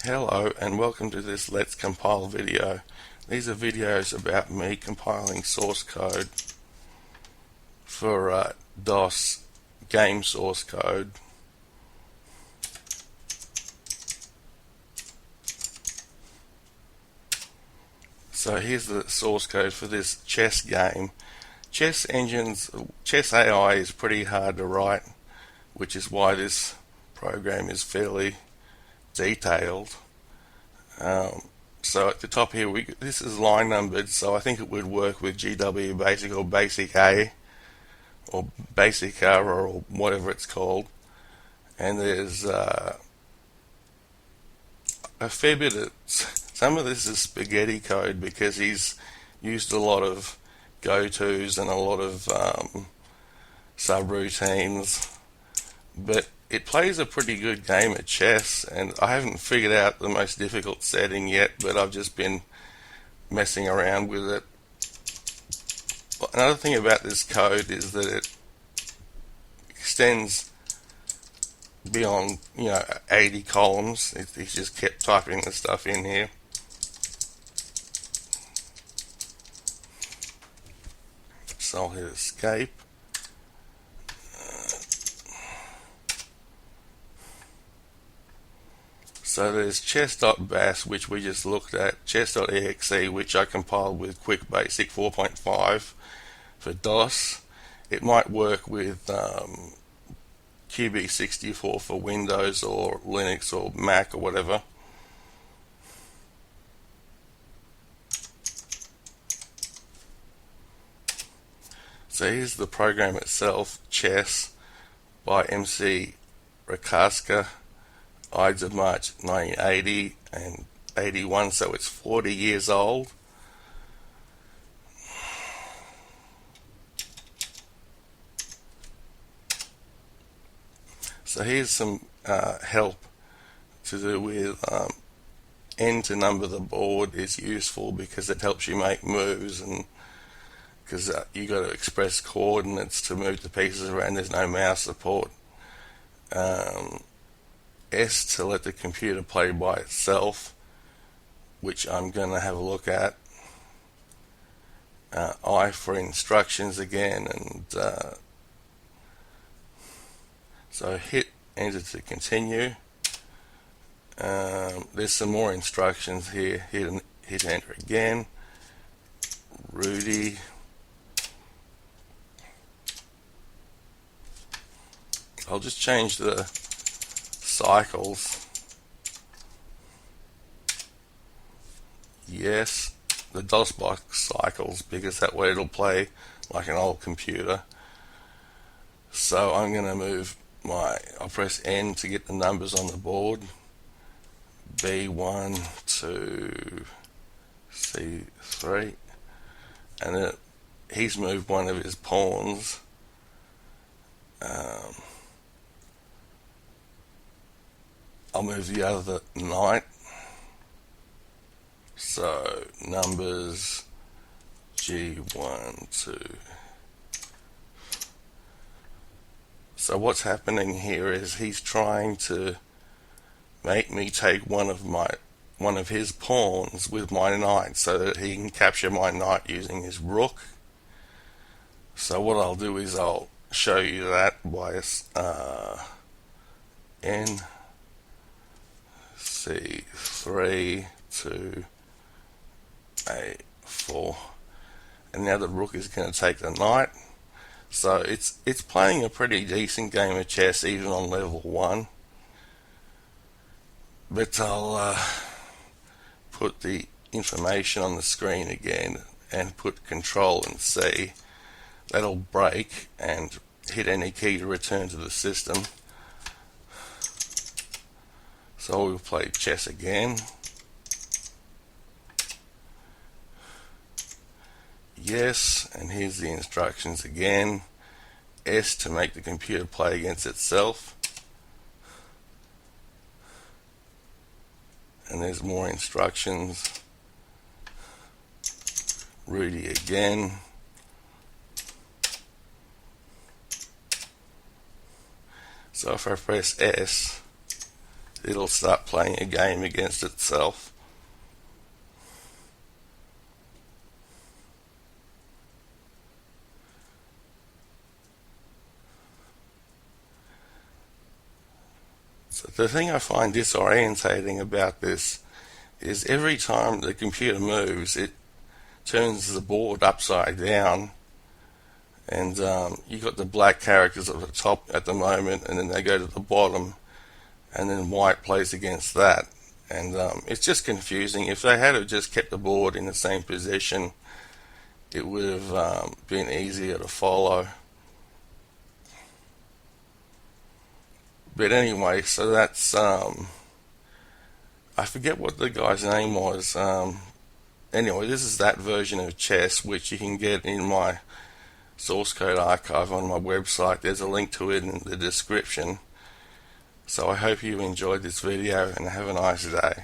Hello and welcome to this Let's Compile video. These are videos about me compiling source code for DOS game source code. So here's the source code for this chess game. Chess AI is pretty hard to write, which is why this program is fairly detailed. So at the top here, this is line numbered, so I think it would work with GW Basic or Basic A or Basic R or whatever it's called. And there's a fair bit of, some of this is spaghetti code because he's used a lot of go-tos and a lot of subroutines, but it plays a pretty good game at chess, and I haven't figured out the most difficult setting yet, but I've just been messing around with it. Another thing about this code is that it extends beyond 80 columns. He's just kept typing the stuff in here. So I'll hit escape. So there's chess.bas, which we just looked at, chess.exe, which I compiled with Quick Basic 4.5 for DOS. It might work with QB64 for Windows or Linux or Mac or whatever. So here's the program itself, Chess by MC Rakaska, Ides of March 1980 and 81, so it's 40 years old. So here's some help to do with N to number the board is useful because it helps you make moves, and because you got to express coordinates to move the pieces around. There's no mouse support. S to let the computer play by itself, which I'm going to have a look at. I for instructions again, and so hit enter to continue. There's some more instructions here. Hit enter again. Rudy. I'll just change the cycles. Yes, the DOSBox cycles, because that way it'll play like an old computer. So I'm going to move I'll press N to get the numbers on the board. B1 to C3, and then he's moved one of his pawns. I'll move the other knight. So numbers G1 to. So what's happening here is he's trying to make me take one of his pawns with my knight so that he can capture my knight using his rook. So what I'll do is I'll show you that by N C3 to A4, and now the rook is going to take the knight. So it's playing a pretty decent game of chess even on level 1. But I'll put the information on the screen again and put Control and C. That'll break, and hit any key to return to the system. So we'll play chess again. Yes, and here's the instructions again. S to make the computer play against itself. And there's more instructions. Rudy again. So if I press S, it'll start playing a game against itself. So the thing I find disorientating about this is every time the computer moves, it turns the board upside down, and you got the black characters at the top at the moment, and then they go to the bottom, and then white plays against that, and it's just confusing. If they had have just kept the board in the same position, it would have been easier to follow. But anyway, so that's I forget what the guy's name was. Anyway, this is that version of chess, which you can get in my source code archive on my website. There's a link to it in the description. So I hope you enjoyed this video and have a nice day.